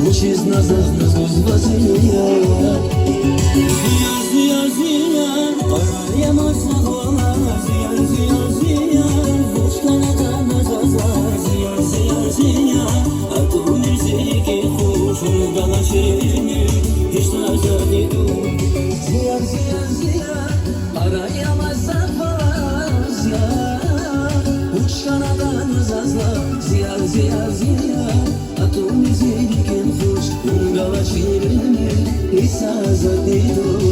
Učiz na zahnu zvazija Zija, zija, zija Arayama sahvala Zija, zija, zija Vučkana kana zaza Zija, zija, zija A tu müziği kuşun Gala şirini Hiç nazani du Zija, zija, zija Arayama sahvala Zija Vučkana kana zaza Zija, zija, zija tu music can push un gala shirine isa zadido